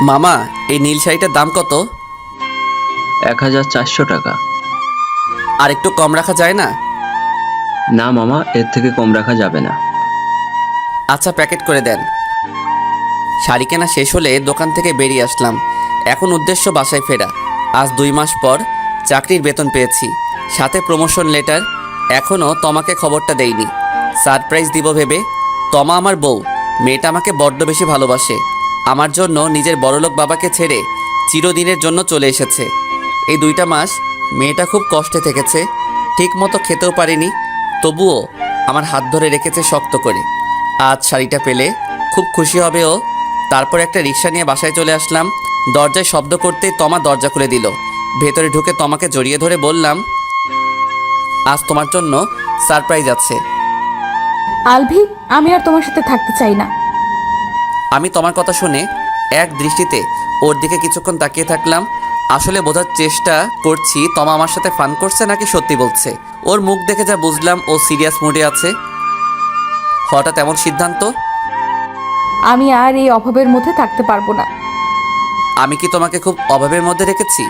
মামা, এই নীল শাড়িটার দাম কত? 1400 টাকা। আর একটু কম রাখা যায় না? না মামা, এর থেকে কম রাখা যাবে না। আচ্ছা, প্যাকেট করে দেন। শাড়ি কেনা শেষ হলে দোকান থেকে বেরিয়ে আসলাম। এখন উদ্দেশ্য বাসায় ফেরা। আজ 2 মাস পর চাকরির বেতন পেয়েছি, সাথে প্রমোশন লেটার। এখনও তোমাকে খবরটা দেইনি। সারপ্রাইজ দিব ভেবে। তমা আমার বউ। মেয়েটা আমাকে বড্ড বেশি ভালোবাসে। আমার জন্য নিজের বড়লোক বাবাকে ছেড়ে চিরদিনের জন্য চলে এসেছে। এই 2টা মাস মেয়েটা খুব কষ্টে থেকেছে, ঠিক মতো খেতেও পারেনি, তবুও আমার হাত ধরে রেখেছে শক্ত করে। আজ শাড়িটা পেলে খুব খুশি হবে ও। তারপর একটা রিক্সা নিয়ে বাসায় চলে আসলাম। দরজায় শব্দ করতেই তমা দরজা খুলে দিল। ভেতরে ঢুকে তমাকে জড়িয়ে ধরে বললাম, আজ তোমার জন্য সারপ্রাইজ আছে। আলভি, আমি আর তোমার সাথে থাকতে চাই না। আমি তোমার কথা শুনে এক দৃষ্টিতে ওর দিকে কিছুক্ষণ তাকিয়ে থাকলাম। আসলে বোঝার চেষ্টা করছি তমা আমার সাথে ফান করছে নাকি সত্যি বলছে। ওর মুখ দেখে যা বুঝলাম ও সিরিয়াস মুডে আছে। হঠাৎ এমন সিদ্ধান্ত? আমি আর এই অভাবের মধ্যে থাকতে পারবো না। আমি কি তোমাকে খুব অভাবের মধ্যে রেখেছি?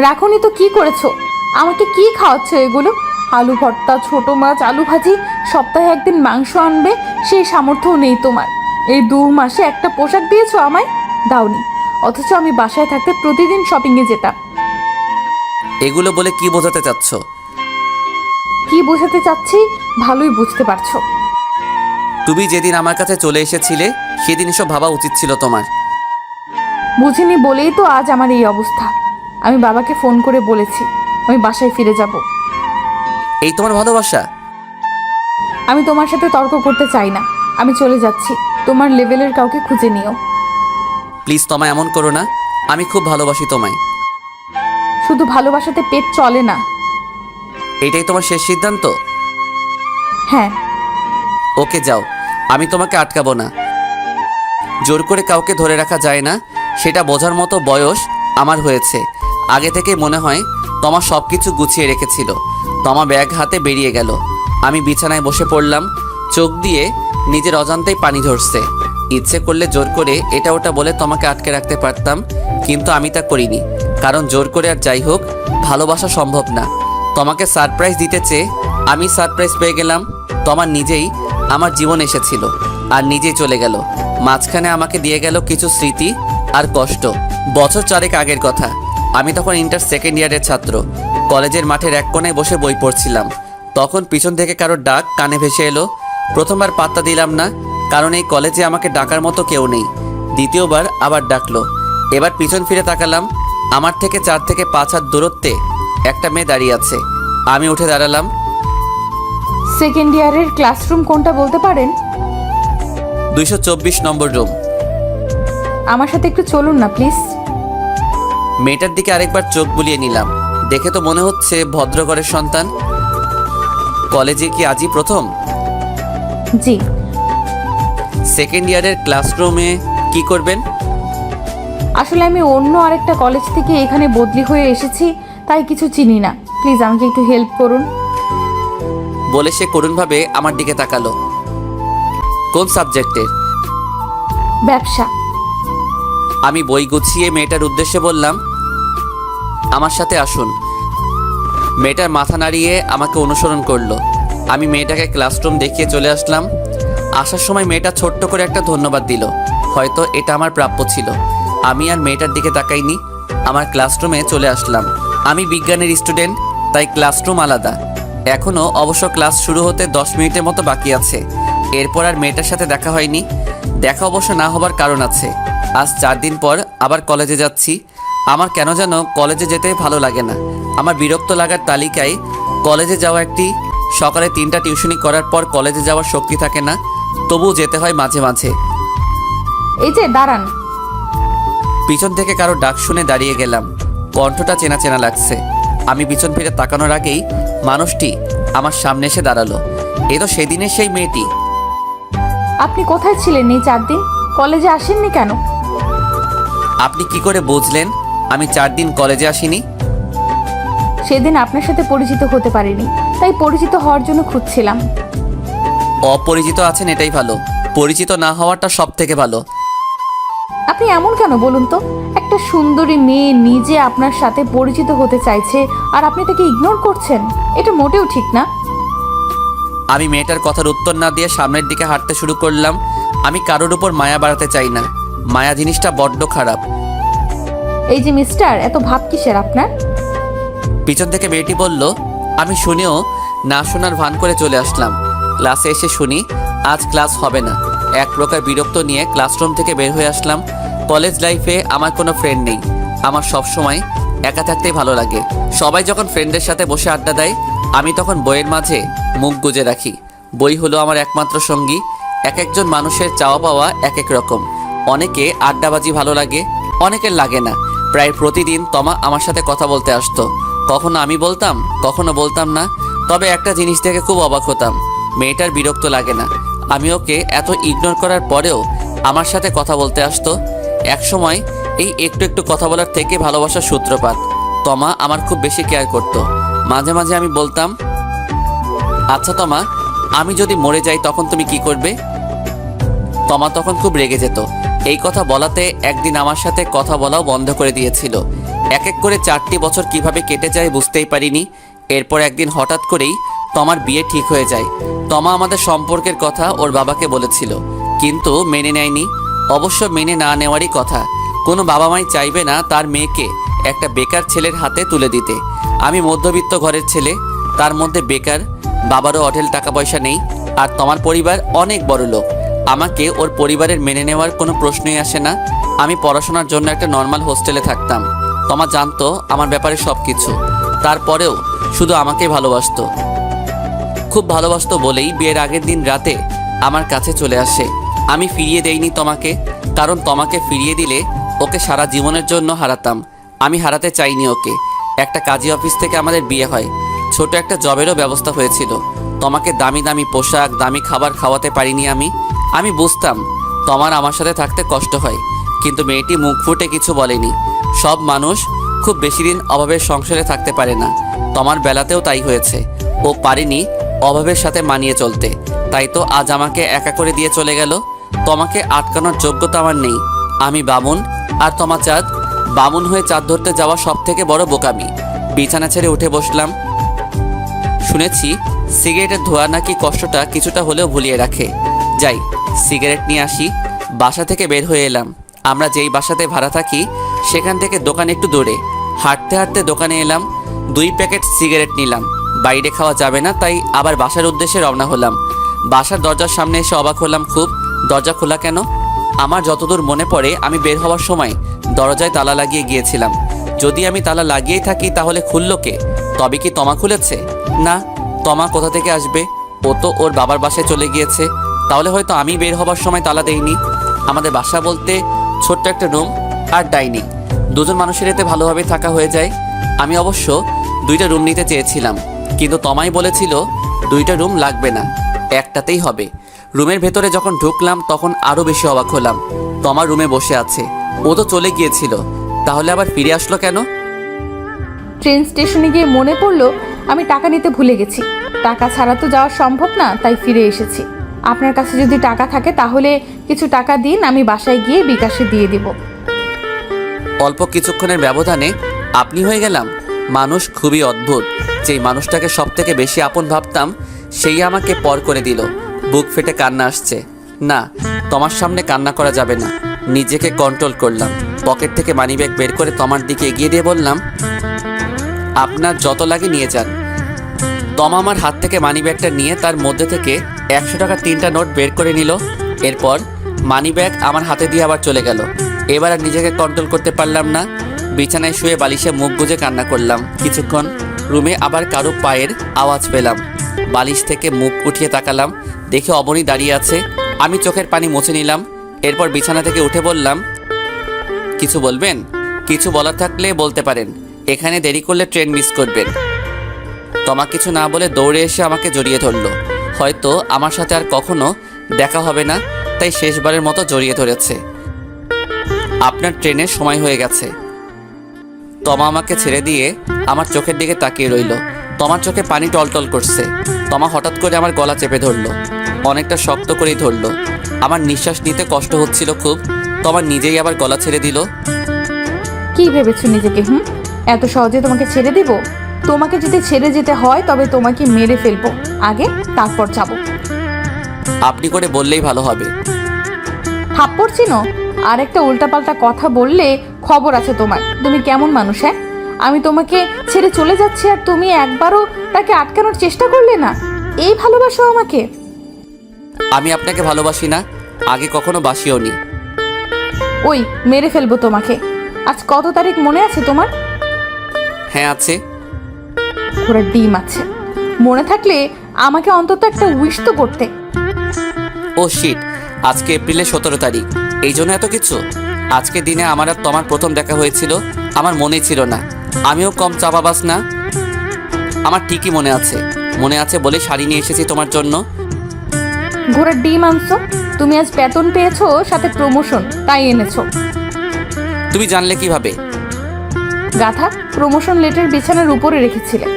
রাখোনি তো কি করেছো? আমাকে কি খাওয়াচ্ছ এগুলো? আলু ভর্তা, ছোট মাছ, আলু ভাজি, সপ্তাহে একদিন মাংস আনবে সেই সামর্থ্যও নেই তোমার। এই 2 মাসে একটা পোশাক দিয়েছো আমায়? দাওনি। অথচ আমি বাসায় থাকতে প্রতিদিন শপিংয়ে যেতাম। এগুলো বলে কি বোঝাতে চাচ্ছ? কি বোঝাতে চাচ্ছি ভালোই বুঝতে পারছো। তুমি যেদিন আমার কাছে চলে এসেছিলে সেদিন এসব ভাবা উচিত ছিল তোমার। বুঝিনি বলেই তো আজ আমার এই অবস্থা। আমি বাবাকে ফোন করে বলেছি আমি বাসায় ফিরে যাব। এই তোমার ভালোবাসা? আমি তোমার সাথে তর্ক করতে চাই না। আমি চলে যাচ্ছি। তোমার লেভেলের কাউকে খুঁজে নিও। প্লিজ তোমায় এমন করো না। আমি খুব ভালোবাসি তোমায়। শুধু ভালোবাসাতে পেট চলে না। এটাই তোমার শেষ সিদ্ধান্ত? হ্যাঁ। ওকে, যাও। আমি তোমাকে আটকাবো না। জোর করে কাউকে ধরে রাখা যায় না, সেটা বোঝার মতো বয়স আমার হয়েছে। আগে থেকে মনে হয় তোমার সব কিছু গুছিয়ে রেখেছিল। তোমার ব্যাগ হাতে বেরিয়ে গেল। আমি বিছানায় বসে পড়লাম। চোখ দিয়ে নিজের অজান্তেই পানি ঝরছে। ইচ্ছে করলে জোর করে এটা ওটা বলে তোমাকে আটকে রাখতে পারতাম, কিন্তু আমি তা করিনি। কারণ জোর করে আর যাই হোক ভালোবাসা সম্ভব না। তোমাকে সারপ্রাইজ দিতে চেয়ে আমি সারপ্রাইজ পেয়ে গেলাম। তোমার নিজেই আমার জীবন এসেছিল আর নিজেই চলে গেল। মাঝখানে আমাকে দিয়ে গেল কিছু স্মৃতি আর কষ্ট। বছর 4 আগের কথা। আমি তখন ইন্টার সেকেন্ড ইয়ারের ছাত্র। কলেজের মাঠের এক কোণায় বসে বই পড়ছিলাম। তখন পিছন থেকে কারোর ডাক কানে ভেসে এলো। প্রথমবার পাত্তা দিলাম না, কারণ এই কলেজে আমাকে ডাকার মতো কেউ নেই। দ্বিতীয়বার আবার ডাকলো। এবার পিছন ফিরে তাকালাম। আমার থেকে 4 থেকে 5 হাত দূরত্বে একটা মেয়ে দাঁড়িয়ে আছে। আমি উঠে দাঁড়ালাম। সেকেন্ড ইয়ারের ক্লাসরুম কোনটা বলতে পারেন? 224 নম্বর রুম। আমার সাথে একটু চলুন না প্লিজ। মেয়েটার দিকে আরেকবার চোখ বুলিয়ে নিলাম। দেখে তো মনে হচ্ছে ভদ্রঘরের সন্তান। কলেজে কি আজই প্রথম? জি। সেকেন্ড ইয়ারের ক্লাসরুমে কি করবেন? আসলে আমি অন্য আরেকটা কলেজ থেকে এখানে বদলি হয়ে এসেছি, তাই কিছু চিনি না। প্লিজ আমাকে একটু হেল্প করুন। বলে সে করুণভাবে আমার দিকে তাকালো। কোন সাবজেক্টের? ব্যবসা। আমি বই গুছিয়ে মেয়েটার উদ্দেশ্যে বললাম, আমার সাথে আসুন। মেয়েটার মাথা নাড়িয়ে আমাকে অনুসরণ করলো। আমি মেয়েটাকে ক্লাসরুম দেখিয়ে চলে আসলাম। আসার সময় মেয়েটা ছোট্ট করে একটা ধন্যবাদ দিল। হয়তো এটা আমার প্রাপ্য ছিল। আমি আর মেয়েটার দিকে তাকাইনি। আমার ক্লাসরুমে চলে আসলাম। আমি বিজ্ঞানের স্টুডেন্ট, তাই ক্লাসরুম আলাদা। এখনও অবশ্য ক্লাস শুরু হতে 10 মিনিটের মতো বাকি আছে। এরপর আর মেয়েটার সাথে দেখা হয়নি। দেখা অবশ্য না হবার কারণ আছে। আজ 4 দিন পর আবার কলেজে যাচ্ছি। আমার কেন যেন কলেজে যেতে ভালো লাগে না। আমার বিরক্ত লাগার তালিকায় কলেজে যাওয়া একটি। সকালে 3টা টিউশনি করার পর কলেজে যাওয়ার শক্তি থাকে না, তবুও যেতে হয় মাঝে মাঝে। এই যে দাঁড়ান। পিছন থেকে কারো ডাক শুনে দাঁড়িয়ে গেলাম। কণ্ঠটা চেনা চেনা লাগছে। আমি পিছন ফিরে তাকানোর আগেই মানুষটি আমার সামনে এসে দাঁড়ালো। এ তো সেদিনের সেই মেয়েটি। আপনি কোথায় ছিলেন এই 4 দিন? কলেজে আসেননি কেন? আপনি কি করে বুঝলেন আমি 4 দিন কলেজে আসিনি? সেদিন আপনার সাথে পরিচিত হতে পারিনি, তাই পরিচিত হওয়ার জন্য খুঁজছিলাম। অপরিচিত আছেন এটাই ভালো, পরিচিত না হওয়াটা সব থেকে ভালো। আপনি এমন কেন বলুন তো? একটা সুন্দরী মেয়ে নিজে আপনার সাথে পরিচিত হতে চাইছে আর আপনি তাকে ইগনোর করছেন, এটা মোটেও ঠিক না। আমি মেয়েটার কথার উত্তর না দিয়ে সামনের দিকে হাঁটতে শুরু করলাম। আমি কারোর উপর মায়া বাড়াতে চাই না, মায়া জিনিসটা বড্ড খারাপ। এই যে মিস্টার, এত ভাব কিসের আপনার? পিছন থেকে মেয়েটি বলল। আমি শুনেও না শোনার ভান করে চলে আসলাম। ক্লাসে এসে শুনি আজ ক্লাস হবে না। এক প্রকার বিরক্ত নিয়ে ক্লাসরুম থেকে বের হয়ে আসলাম। কলেজ লাইফে আমার কোনো ফ্রেন্ড নেই। আমার সব সময় একা থাকতেই ভালো লাগে। সবাই যখন ফ্রেন্ডের সাথে বসে আড্ডা দেয়, আমি তখন বইয়ের মাঝে মুখ গুজে রাখি। বই হলো আমার একমাত্র সঙ্গী। এক একজন মানুষের চাওয়া পাওয়া এক এক রকম। অনেকে আড্ডাবাজি ভালো লাগে, অনেকের লাগে না। প্রায় প্রতিদিন তমা আমার সাথে কথা বলতে আসতো। কখনো আমি বলতাম, কখনো বলতাম না। তবে একটা জিনিস থেকে খুব অবাক হতাম, মেয়েটার বিরক্ত লাগে না। আমি ওকে এত ইগনোর করার পরেও আমার সাথে কথা বলতে আসতো। এক সময় এই একটু একটু কথা বলার থেকে ভালোবাসার সূত্রপাত। তমা আমার খুব বেশি কেয়ার করত। মাঝে মাঝে আমি বলতাম, আচ্ছা তমা, আমি যদি মরে যাই তখন তুমি কি করবে? তমা তখন খুব রেগে যেত। এই কথা বলাতে একদিন আমার সাথে কথা বলাও বন্ধ করে দিয়েছিল। এক এক করে 4টি বছর কিভাবে কেটে যায় বুঝতেই পারিনি। এরপর একদিন হঠাৎ করেই তমার বিয়ে ঠিক হয়ে যায়। তমা আমাদের সম্পর্কের কথা ওর বাবাকে বলেছিল, কিন্তু মেনে নেয়নি। অবশ্য মেনে না নেওয়ারই কথা। কোনো বাবা মাই চাইবে না তার মেয়েকে একটা বেকার ছেলের হাতে তুলে দিতে। আমি মধ্যবিত্ত ঘরের ছেলে, তার মধ্যে বেকার, বাবারও অঢেল টাকা পয়সা নেই, আর তোমার পরিবার অনেক বড় লোক। আমাকে ওর পরিবারের মেনে নেওয়ার কোনো প্রশ্নই আসে না। আমি পড়াশোনার জন্য একটা নর্মাল হোস্টেলে থাকতাম। তমা জানতো আমার ব্যাপারে সব কিছু। তারপরেও শুধু আমাকেই ভালোবাসতো। খুব ভালোবাসতো বলেই বিয়ের আগের দিন রাতে আমার কাছে চলে আসে। আমি ফিরিয়ে দেইনি তোমাকে, কারণ তোমাকে ফিরিয়ে দিলে ওকে সারা জীবনের জন্য হারাতাম। আমি হারাতে চাইনি ওকে। একটা কাজী অফিস থেকে আমাদের বিয়ে হয়। ছোট একটা জবেরও ব্যবস্থা হয়েছিল। তোমাকে দামি দামি পোশাক, দামি খাবার খাওয়াতে পারিনি আমি বুঝতাম তোমার আমার সাথে থাকতে কষ্ট হয়, কিন্তু মেয়েটি মুখ ফুটে কিছু বলেনি। সব মানুষ খুব বেশি দিন অভাবের সংসারে থাকতে পারে না। তোমার বেলাতেও তাই হয়েছে। ও পারেনি অভাবের সাথে মানিয়ে চলতে, তাই তো আজ আমাকে একা করে দিয়ে চলে গেল। তোমাকে আটকানোর যোগ্যতা আমার নেই। আমি বামুন আর তোমার চাঁদ। বামুন হয়ে চাঁদ ধরতে যাওয়া সব থেকে বড় বোকামি। বিছানা ছেড়ে উঠে বসলাম। শুনেছি সিগারেটের ধোঁয়া নাকি কষ্টটা কিছুটা হলেও ভুলিয়ে রাখে। যাই সিগারেট নিয়ে আসি। বাসা থেকে বের হয়ে এলাম। আমরা যেই বাসাতে ভাড়া থাকি সেখান থেকে দোকান একটু দূরে। হাঁটতে হাঁটতে দোকানে এলাম। 2 প্যাকেট সিগারেট নিলাম। বাইরে খাওয়া যাবে না, তাই আবার বাসার উদ্দেশ্যে রওনা হলাম। বাসার দরজার সামনে এসে অবাক হলাম খুব। দরজা খোলা কেন? আমার যতদূর মনে পড়ে আমি বের হওয়ার সময় দরজায় তালা লাগিয়ে গিয়েছিলাম। যদি আমি তালা লাগিয়েই থাকি তাহলে খুলল কে? তবে কি তমা খুলেছে? না, তমা কোথা থেকে আসবে? ও তো ওর বাবার বাসায় চলে গিয়েছে। তাহলে হয়তো আমি বের হবার সময় তালা দেইনি। আমাদের বাসা বলতে ছোট্ট একটা রুম আর ডাইনিং, 2 জন মানুষের এতে ভালোভাবে থাকা হয়ে যায়। আমি অবশ্য 2টা রুম নিতে চেয়েছিলাম, কিন্তু তমাই বলেছিল 2টা রুম লাগবে না, একটাতেই হবে। রুমের ভেতরে যখন ঢুকলাম তখন আরও বেশি অবাক হলাম। তমা রুমে বসে আছে। ও তো চলে গিয়েছিল, তাহলে আবার ফিরে আসলো কেন? ট্রেন স্টেশনে গিয়ে মনে পড়লো আমি টাকা নিতে ভুলে গেছি। টাকা ছাড়া তো যাওয়া সম্ভব না, তাই ফিরে এসেছি। আপনার কাছে যদি টাকা থাকে তাহলে কিছু টাকা দিন, আমি বাসায় গিয়ে বিকাশে দিয়ে দিব। অল্প কিছুক্ষণের ব্যবধানে আপনি হয়ে গেলাম। মানুষ খুবই অদ্ভুত। যেই মানুষটাকে সব থেকে বেশি আপন ভাবতাম সেই আমাকে পর করে দিল। বুক ফেটে কান্না আসছে। না, তোমার সামনে কান্না করা যাবে না। নিজেকে কন্ট্রোল করলাম। পকেট থেকে মানিব্যাগ বের করে তোমার দিকে এগিয়ে দিয়ে বললাম, আপনার যত লাগে নিয়ে যান। তমা আমার হাত থেকে মানিব্যাগটা নিয়ে তার মধ্যে থেকে 100 টাকার 3টা নোট বের করে নিল। এরপর মানিব্যাগ আমার হাতে দিয়ে আবার চলে গেল। এবার আর নিজেকে কন্ট্রোল করতে পারলাম না। বিছানায় শুয়ে বালিশে মুখ গুজে কান্না করলাম কিছুক্ষণ। রুমে আবার কারো পায়ের আওয়াজ পেলাম। বালিশ থেকে মুখ উঠিয়ে তাকালাম, দেখে অবনী দাঁড়িয়ে আছে। আমি চোখের পানি মুছে নিলাম। এরপর বিছানা থেকে উঠে বললাম, কিছু বলবেন? কিছু বলার থাকলে বলতে পারেন, এখানে দেরি করলে ট্রেন মিস করবেন। তমা কিছু না বলে দৌড়ে এসে আমাকে জড়িয়ে ধরলো। হয়তো আমার সাথে আর কখনো দেখা হবে না, তাই শেষবারের মতো জড়িয়ে ধরেছে। আপনার ট্রেনের সময় হয়ে গেছে। তমা আমাকে ছেড়ে দিয়ে আমার চোখের দিকে তাকিয়ে রইল। তমার চোখে পানি টলটল করছে। তমা হঠাৎ করে আমার গলা চেপে ধরলো, অনেকটা শক্ত করেই ধরলো। আমার নিঃশ্বাস নিতে কষ্ট হচ্ছিল খুব। তোমার নিজেই আবার গলা ছেড়ে দিল। কি ভেবেছো নিজেকে? এত সহজে তোমাকে ছেড়ে দিব? তোমাকে যদি ছেড়ে যেতে হয় তবে তোমাকে মেরে ফেলবো আগে, তারপর যাব। আপনি করে বললেই ভালো হবে। থাপ্পড় চিনো? আর একটা উল্টাপাল্টা কথা বললে খবর আছে তোমার। তুমি কেমন মানুষ? হ্যাঁ, আমি তোমাকে ছেড়ে চলে যাচ্ছি আর তুমি একবারও তাকে আটকানোর চেষ্টা করলে না। এই ভালোবাসো আমাকে? আমি আপনাকে ভালোবাসি না, আগে কখনো বাসিও নি। ওই মেরে ফেলবো তোমাকে। আজ কত তারিখ মনে আছে তোমার? হ্যাঁ আছে। ওরা ডিম আছে, মনে থাকলে আমাকে অন্তত একটা উইশ তো করতে। ও শিট, আজকে এপ্রিলের 17 তারিখ, এই জন্য এত কিছু। আজকে দিনে আমার আর তোমার প্রথম দেখা হয়েছিল, আমার মনেই ছিল না। আমিও কম চাপাবাস না। আমার ঠিকই মনে আছে, মনে আছে বলে শাড়ি নিয়ে এসেছি তোমার জন্য। ঘোড়ার ডিম আনছো? তুমি আজ বেতন পেয়েছো, সাথে প্রমোশন, তাই এনেছো। তুমি জানলে কিভাবে? গাধা, প্রমোশন লেটার বিছানার উপরে রেখেছিলে।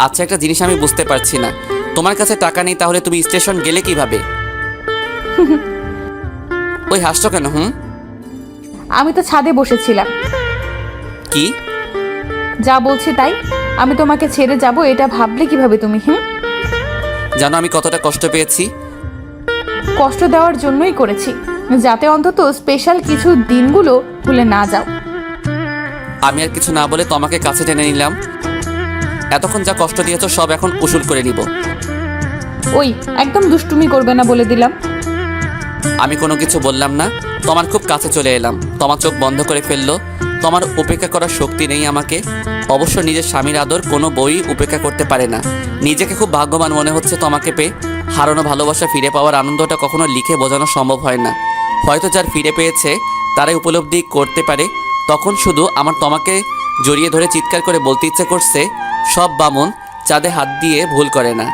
আচ্ছা, একটা জিনিস আমি বুঝতে পারছি না, তোমার কাছে টাকা নেই তাহলে তুমি স্টেশন গেলে কিভাবে? ওই হাসছো কেন? আমি তো ছাদে বসেছিলাম। কি? যা বলছি তাই। আমি তোমাকে ছেড়ে যাব এটা ভাবলে কিভাবে তুমি? জানো আমি কতটা কষ্ট পেয়েছি? কষ্ট দেওয়ার জন্যই করেছি, যাতে অন্তত স্পেশাল কিছু দিনগুলো ভুলে না যাও। আমি আর কিছু না বলে তোমাকে কাছে টেনে নিলাম। এতক্ষণ যা কষ্ট দিয়েছো সব এখন উসুল করে নিব। ওই একদম দুষ্টুমি করবে না বলে দিলাম। আমি কোনো কিছু বললাম না, তোমার খুব কাছে চলে এলাম। তোমার চোখ বন্ধ করে ফেললো। তোমার উপেক্ষা করার শক্তি নেই আমাকে। অবশ্য নিজের স্বামীর আদর কোনো বই উপেক্ষা করতে পারে না। নিজেকে খুব ভাগ্যবান মনে হচ্ছে তোমাকে পেয়ে। হারানো ভালোবাসা ফিরে পাওয়ার আনন্দটা কখনো লিখে বোঝানো সম্ভব হয় না। হয়তো যার ফিরে পেয়েছে তারাই উপলব্ধি করতে পারে। তখন শুধু আমার তোমাকে জড়িয়ে ধরে চিৎকার করে বলতে ইচ্ছে করছে, সব বামুন চাঁদে হাত দিয়ে ভুল করে না।